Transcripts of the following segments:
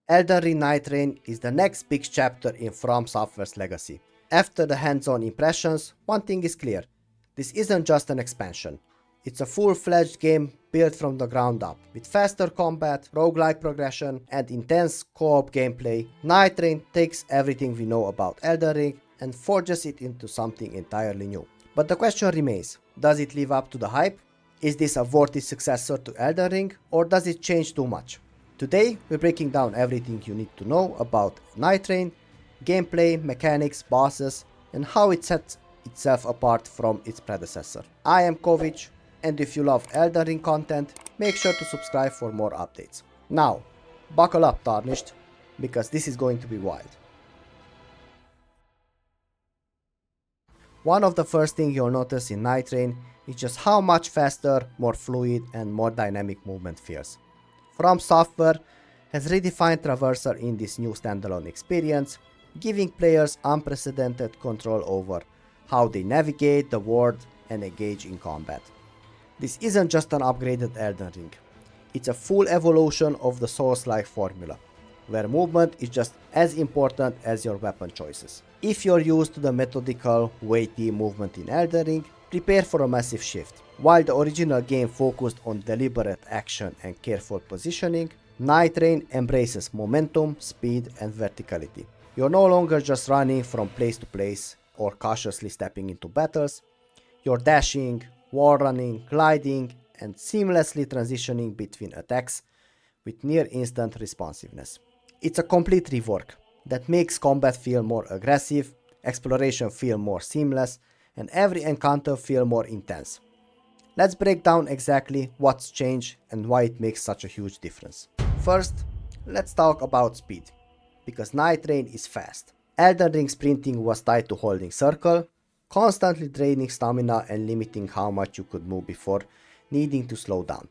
Elden Ring Nightreign is the next big chapter in From Software's legacy. After the hands-on impressions, one thing is clear. This isn't just an expansion. It's a full-fledged game built from the ground up. With faster combat, roguelike progression, and intense co-op gameplay, Nightreign takes everything we know about Elden Ring and forges it into something entirely new. But the question remains, does it live up to the hype? Is this a worthy successor to Elden Ring, or does it change too much? Today, we're breaking down everything you need to know about Nightreign, gameplay, mechanics, bosses, and how it sets itself apart from its predecessor. I am Kovic, and if you love Elden Ring content, make sure to subscribe for more updates. Now, buckle up Tarnished, because this is going to be wild. One of the first things you'll notice in Nightreign is just how much faster, more fluid, and more dynamic movement feels. From Software has redefined traversal in this new standalone experience, giving players unprecedented control over how they navigate the world and engage in combat. This isn't just an upgraded Elden Ring, it's a full evolution of the Souls-like formula, where movement is just as important as your weapon choices. If you're used to the methodical, weighty movement in Elden Ring, prepare for a massive shift. While the original game focused on deliberate action and careful positioning, Nightreign embraces momentum, speed, and verticality. You're no longer just running from place to place or cautiously stepping into battles, you're dashing, wall running, gliding, and seamlessly transitioning between attacks with near instant responsiveness. It's a complete rework that makes combat feel more aggressive, exploration feel more seamless, and every encounter feel more intense. Let's break down exactly what's changed and why it makes such a huge difference. First, let's talk about speed, because Nightreign is fast. Elden Ring sprinting was tied to holding circle, constantly draining stamina and limiting how much you could move before needing to slow down.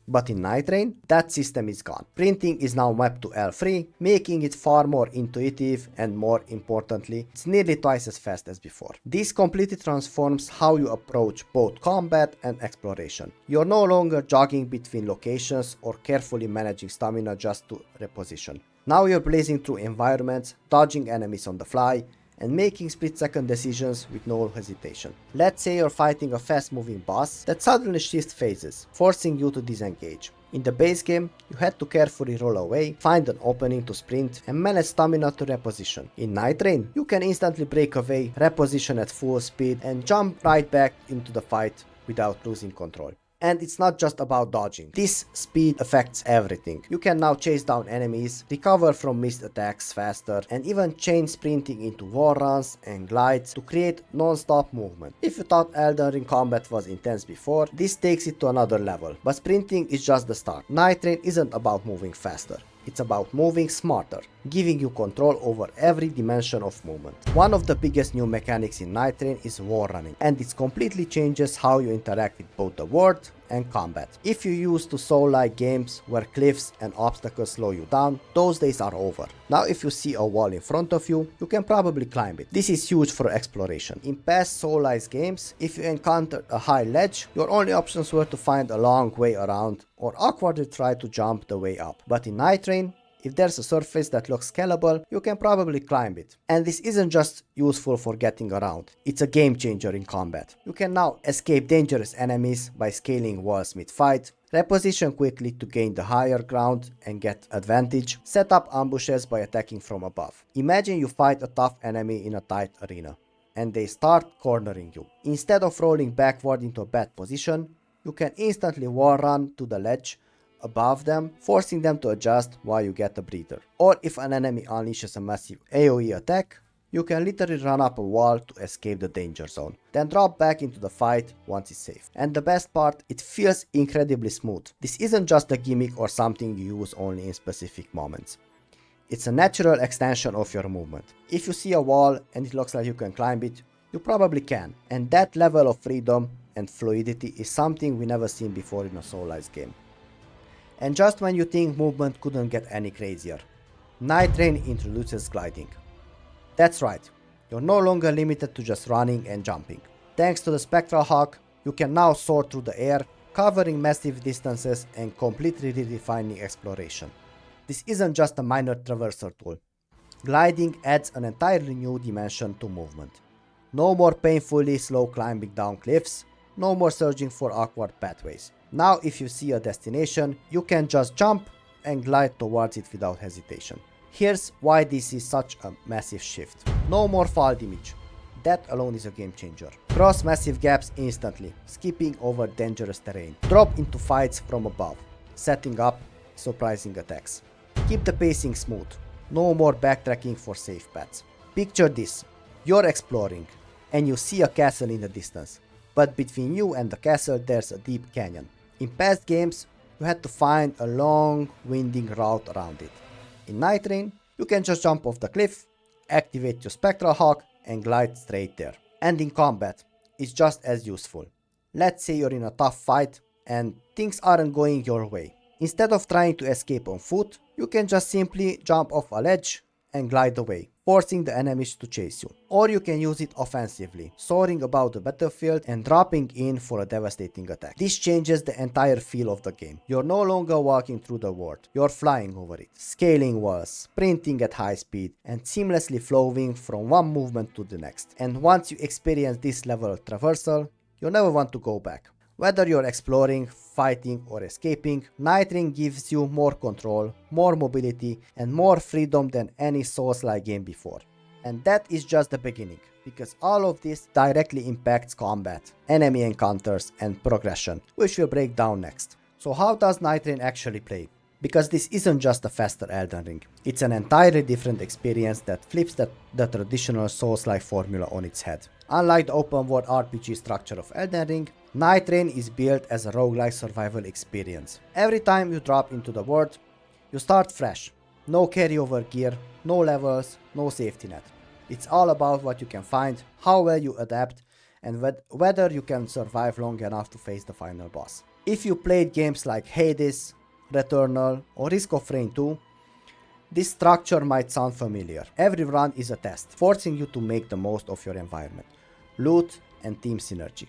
But in Nightreign, that system is gone. Sprinting is now mapped to L3, making it far more intuitive and more importantly, it's nearly twice as fast as before. This completely transforms how you approach both combat and exploration. You're no longer jogging between locations or carefully managing stamina just to reposition. Now you're blazing through environments, dodging enemies on the fly, and making split-second decisions with no hesitation. Let's say you're fighting a fast-moving boss that suddenly shifts phases, forcing you to disengage. In the base game, you had to carefully roll away, find an opening to sprint, and manage stamina to reposition. In Nightreign, you can instantly break away, reposition at full speed, and jump right back into the fight without losing control. And it's not just about dodging. This speed affects everything. You can now chase down enemies, recover from missed attacks faster, and even chain sprinting into wall runs and glides to create non-stop movement. If you thought Elden Ring combat was intense before, this takes it to another level. But sprinting is just the start. Nightreign isn't about moving faster. It's about moving smarter, giving you control over every dimension of movement. One of the biggest new mechanics in Nightreign is wall running, and it completely changes how you interact with both the world and combat. If you used to Soul-like games where cliffs and obstacles slow you down, those days are over. Now if you see a wall in front of you, you can probably climb it. This is huge for exploration. In past Soul-like games, if you encountered a high ledge, your only options were to find a long way around or awkwardly try to jump the way up. But in Nightreign, if there's a surface that looks scalable, you can probably climb it. And this isn't just useful for getting around, it's a game changer in combat. You can now escape dangerous enemies by scaling walls mid-fight, reposition quickly to gain the higher ground and get advantage, set up ambushes by attacking from above. Imagine you fight a tough enemy in a tight arena, and they start cornering you. Instead of rolling backward into a bad position, you can instantly wall run to the ledge above them, forcing them to adjust while you get a breather. Or if an enemy unleashes a massive AoE attack, you can literally run up a wall to escape the danger zone, then drop back into the fight once it's safe. And the best part, it feels incredibly smooth. This isn't just a gimmick or something you use only in specific moments. It's a natural extension of your movement. If you see a wall and it looks like you can climb it, you probably can. And that level of freedom and fluidity is something we never seen before in a Souls-like game. And just when you think movement couldn't get any crazier, Nightreign introduces gliding. That's right, you're no longer limited to just running and jumping. Thanks to the Spectral Hawk, you can now soar through the air, covering massive distances and completely redefining exploration. This isn't just a minor traversal tool. Gliding adds an entirely new dimension to movement. No more painfully slow climbing down cliffs, no more searching for awkward pathways. Now if you see a destination, you can just jump and glide towards it without hesitation. Here's why this is such a massive shift. No more fall damage. That alone is a game changer. Cross massive gaps instantly, skipping over dangerous terrain. Drop into fights from above, setting up surprising attacks. Keep the pacing smooth. No more backtracking for safe paths. Picture this. You're exploring, and you see a castle in the distance. But between you and the castle there's a deep canyon. In past games, you had to find a long, winding route around it. In Nightreign, you can just jump off the cliff, activate your Spectral Hawk, and glide straight there. And in combat, it's just as useful. Let's say you're in a tough fight and things aren't going your way. Instead of trying to escape on foot, you can just simply jump off a ledge and glide away, forcing the enemies to chase you. Or you can use it offensively, soaring about the battlefield and dropping in for a devastating attack. This changes the entire feel of the game. You're no longer walking through the world, you're flying over it, scaling walls, sprinting at high speed, and seamlessly flowing from one movement to the next. And once you experience this level of traversal, you'll never want to go back. Whether you're exploring, fighting, or escaping, Nightreign gives you more control, more mobility, and more freedom than any Souls-like game before. And that is just the beginning, because all of this directly impacts combat, enemy encounters, and progression, which we'll break down next. So how does Nightreign actually play? Because this isn't just a faster Elden Ring, it's an entirely different experience that flips the traditional Souls-like formula on its head. Unlike the open world RPG structure of Elden Ring, Nightreign is built as a roguelike survival experience. Every time you drop into the world, you start fresh. No carryover gear, no levels, no safety net. It's all about what you can find, how well you adapt, and whether you can survive long enough to face the final boss. If you played games like Hades, Returnal, or Risk of Rain 2, this structure might sound familiar. Every run is a test, forcing you to make the most of your environment, loot, and team synergy.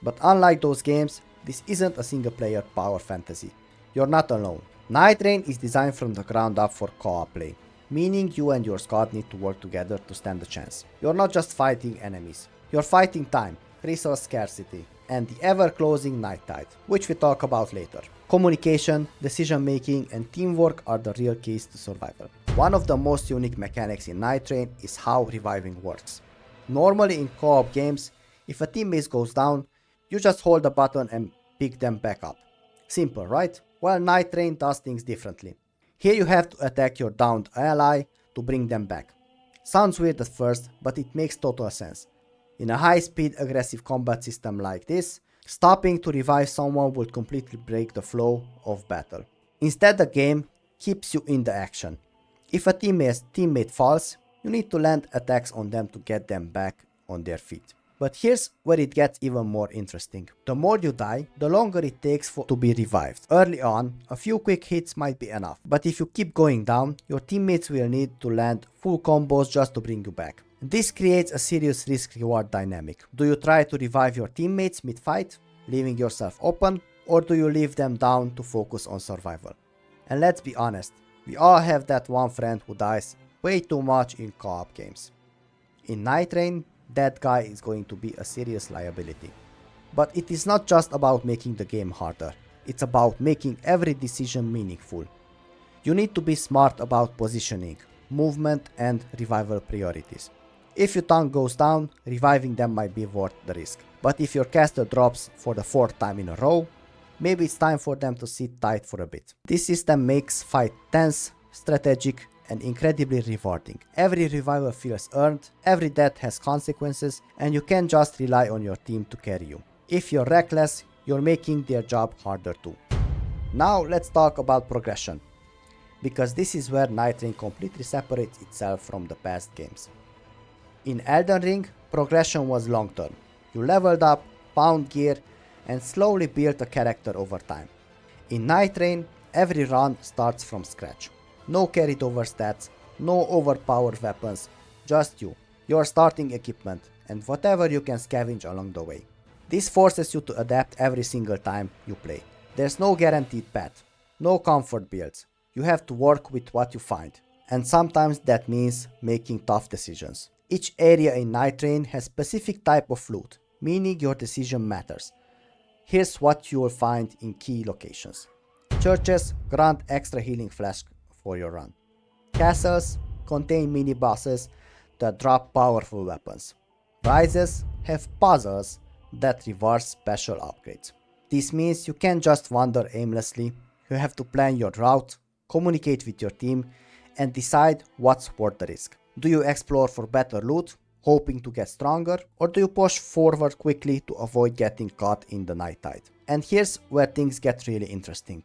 But unlike those games, this isn't a single-player power fantasy. You're not alone. Nightreign is designed from the ground up for co-op play, meaning you and your squad need to work together to stand a chance. You're not just fighting enemies, you're fighting time, resource scarcity, and the ever-closing night tide, which we talk about later. Communication, decision-making, and teamwork are the real keys to survival. One of the most unique mechanics in Nightreign is how reviving works. Normally in co-op games, if a teammate goes down, you just hold a button and pick them back up. Simple, right? Well, Nightreign does things differently. Here you have to attack your downed ally to bring them back. Sounds weird at first, but it makes total sense. In a high-speed aggressive combat system like this, stopping to revive someone would completely break the flow of battle. Instead, the game keeps you in the action. If a teammate falls, you need to land attacks on them to get them back on their feet. But here's where it gets even more interesting. The more you die, the longer it takes to be revived. Early on, a few quick hits might be enough, but if you keep going down, your teammates will need to land full combos just to bring you back. This creates a serious risk-reward dynamic. Do you try to revive your teammates mid-fight, leaving yourself open, or do you leave them down to focus on survival? And let's be honest, we all have that one friend who dies way too much in co-op games. In Nightreign, that guy is going to be a serious liability. But it is not just about making the game harder, it's about making every decision meaningful. You need to be smart about positioning, movement, and revival priorities. If your tank goes down, reviving them might be worth the risk. But if your caster drops for the 4th time in a row, maybe it's time for them to sit tight for a bit. This system makes fight tense, strategic, and incredibly rewarding. Every revival feels earned, every death has consequences, and you can't just rely on your team to carry you. If you're reckless, you're making their job harder too. Now let's talk about progression, because this is where Nightreign completely separates itself from the past games. In Elden Ring, progression was long-term. You leveled up, found gear, and slowly built a character over time. In Nightreign, every run starts from scratch. No carried over stats, no overpowered weapons, just you, your starting equipment, and whatever you can scavenge along the way. This forces you to adapt every single time you play. There's no guaranteed path, no comfort builds, You have to work with what you find, and sometimes that means making tough decisions. Each area in Nightreign has specific type of loot, meaning your decision matters. Here's what you will find in key locations. Churches grant extra healing flask for your run. Castles contain mini bosses that drop powerful weapons. Rises have puzzles that reward special upgrades. This means you can't just wander aimlessly, you have to plan your route, communicate with your team, and decide what's worth the risk. Do you explore for better loot, hoping to get stronger, or do you push forward quickly to avoid getting caught in the night tide? And here's where things get really interesting.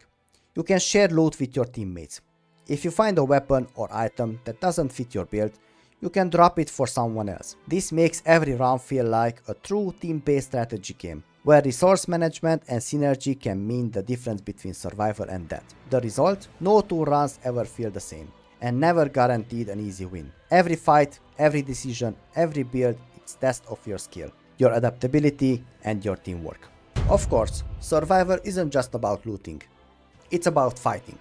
You can share loot with your teammates. If you find a weapon or item that doesn't fit your build, you can drop it for someone else. This makes every round feel like a true team-based strategy game, where resource management and synergy can mean the difference between survival and death. The result? No two runs ever feel the same, and never guaranteed an easy win. Every fight, every decision, every build is test of your skill, your adaptability, and your teamwork. Of course, survival isn't just about looting, it's about fighting,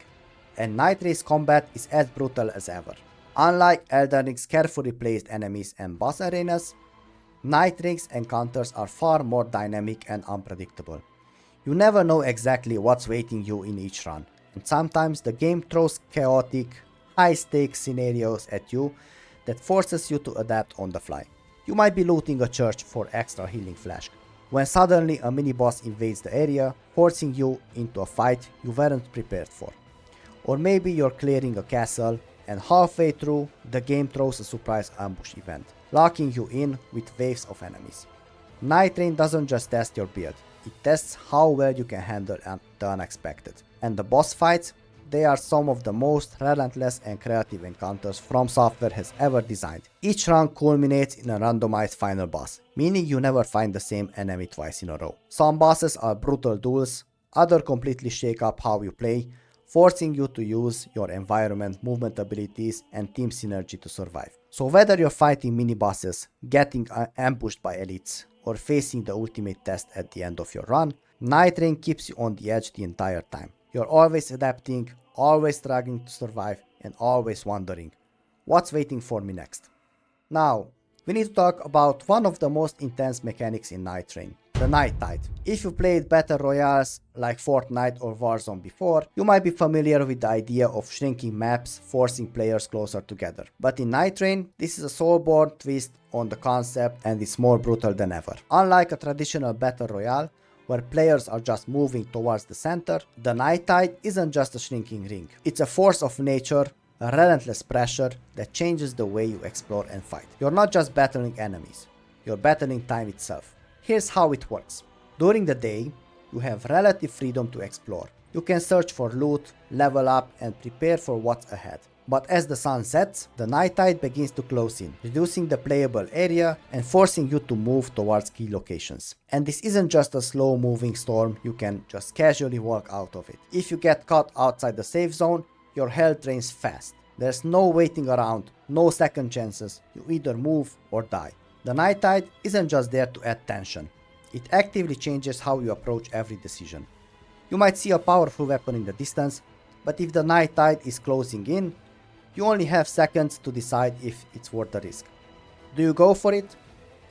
and Nightreign's combat is as brutal as ever. Unlike Elden Ring's carefully placed enemies and boss arenas, Nightreign's encounters are far more dynamic and unpredictable. You never know exactly what's waiting you in each run, and sometimes the game throws chaotic, high-stakes scenarios at you that forces you to adapt on the fly. You might be looting a church for extra healing flask, when suddenly a mini-boss invades the area, forcing you into a fight you weren't prepared for. Or maybe you're clearing a castle, and halfway through, the game throws a surprise ambush event, locking you in with waves of enemies. Nightreign doesn't just test your build, it tests how well you can handle the unexpected. And the boss fights, they are some of the most relentless and creative encounters From Software has ever designed. Each run culminates in a randomized final boss, meaning you never find the same enemy twice in a row. Some bosses are brutal duels, others completely shake up how you play, forcing you to use your environment, movement abilities, and team synergy to survive. So whether you're fighting mini-bosses, getting ambushed by elites, or facing the ultimate test at the end of your run, Nightreign keeps you on the edge the entire time. You're always adapting, always struggling to survive, and always wondering, what's waiting for me next? Now, we need to talk about one of the most intense mechanics in Nightreign, the Night Tide. If you played Battle Royales like Fortnite or Warzone before, you might be familiar with the idea of shrinking maps, forcing players closer together. But in Nightreign, this is a Soulsborne twist on the concept, and it's more brutal than ever. Unlike a traditional Battle Royale, where players are just moving towards the center, the Night Tide isn't just a shrinking ring. It's a force of nature, a relentless pressure that changes the way you explore and fight. You're not just battling enemies, you're battling time itself. Here's how it works. During the day, you have relative freedom to explore. You can search for loot, level up, and prepare for what's ahead. But as the sun sets, the night tide begins to close in, reducing the playable area and forcing you to move towards key locations. And this isn't just a slow-moving storm, you can just casually walk out of it. If you get caught outside the safe zone, your health drains fast. There's no waiting around, no second chances, you either move or die. The night tide isn't just there to add tension, it actively changes how you approach every decision. You might see a powerful weapon in the distance, but if the night tide is closing in, you only have seconds to decide if it's worth the risk. Do you go for it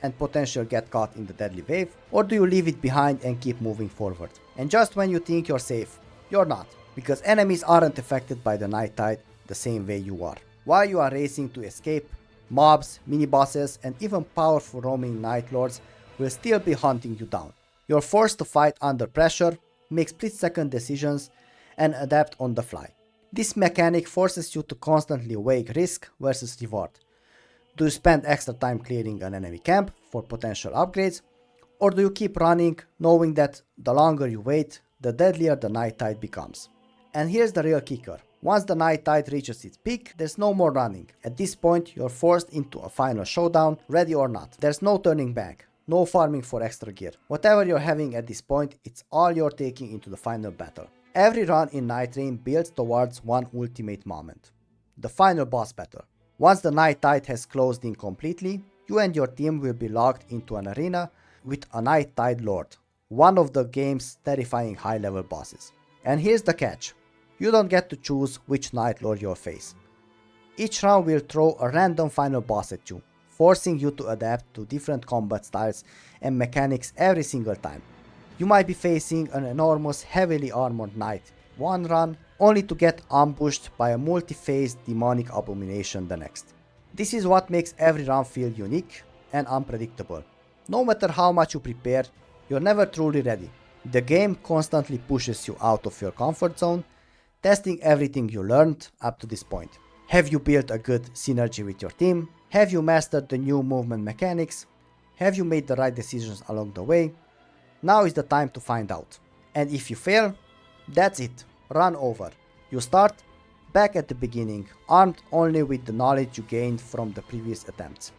and potentially get caught in the deadly wave, or do you leave it behind and keep moving forward? And just when you think you're safe, you're not, because enemies aren't affected by the night tide the same way you are. While you are racing to escape, mobs, mini-bosses, and even powerful roaming night lords will still be hunting you down. You're forced to fight under pressure, make split-second decisions, and adapt on the fly. This mechanic forces you to constantly weigh risk versus reward. Do you spend extra time clearing an enemy camp for potential upgrades, or do you keep running knowing that the longer you wait, the deadlier the night tide becomes? And here's the real kicker. Once the night tide reaches its peak, there's no more running. At this point, you're forced into a final showdown, ready or not. There's no turning back, no farming for extra gear. Whatever you're having at this point, it's all you're taking into the final battle. Every run in Nightreign builds towards one ultimate moment, the final boss battle. Once the night tide has closed in completely, you and your team will be locked into an arena with a night tide lord, one of the game's terrifying high-level bosses. And here's the catch. You don't get to choose which Night Lord you'll face. Each round will throw a random final boss at you, forcing you to adapt to different combat styles and mechanics every single time. You might be facing an enormous heavily armored knight one run, only to get ambushed by a multi-phased demonic abomination the next. This is what makes every run feel unique and unpredictable. No matter how much you prepare, you're never truly ready. The game constantly pushes you out of your comfort zone, testing everything you learned up to this point. Have you built a good synergy with your team? Have you mastered the new movement mechanics? Have you made the right decisions along the way? Now is the time to find out. And if you fail, that's it. Run over. You start back at the beginning, armed only with the knowledge you gained from the previous attempts.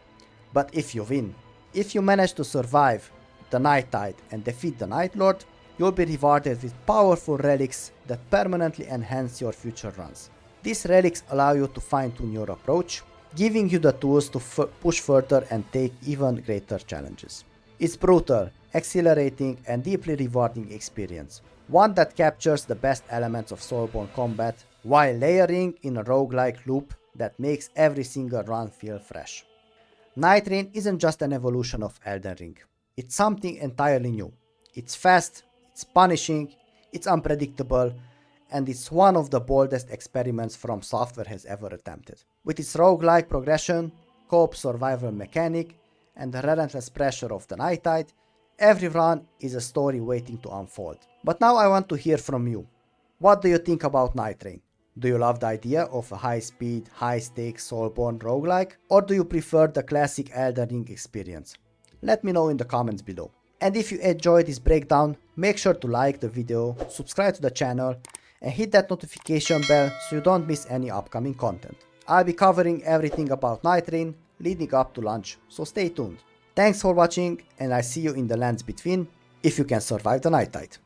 But if you win, if you manage to survive the Night Tide and defeat the Night Lord, you'll be rewarded with powerful relics that permanently enhance your future runs. These relics allow you to fine-tune your approach, giving you the tools to push further and take even greater challenges. It's brutal, exhilarating and deeply rewarding experience, one that captures the best elements of Soulsborne combat while layering in a roguelike loop that makes every single run feel fresh. Nightreign isn't just an evolution of Elden Ring, it's something entirely new. It's fast, it's punishing, it's unpredictable, and it's one of the boldest experiments From Software has ever attempted. With its roguelike progression, co-op survival mechanic, and the relentless pressure of the Night Tide, every run is a story waiting to unfold. But now I want to hear from you. What do you think about Nightreign? Do you love the idea of a high-speed, high-stakes Soulsborne roguelike, or do you prefer the classic Elden Ring experience? Let me know in the comments below. And if you enjoyed this breakdown, make sure to like the video, subscribe to the channel, and hit that notification bell so you don't miss any upcoming content. I'll be covering everything about Nightreign leading up to launch, so stay tuned. Thanks for watching, and I'll see you in the lands between, if you can survive the Night Tide.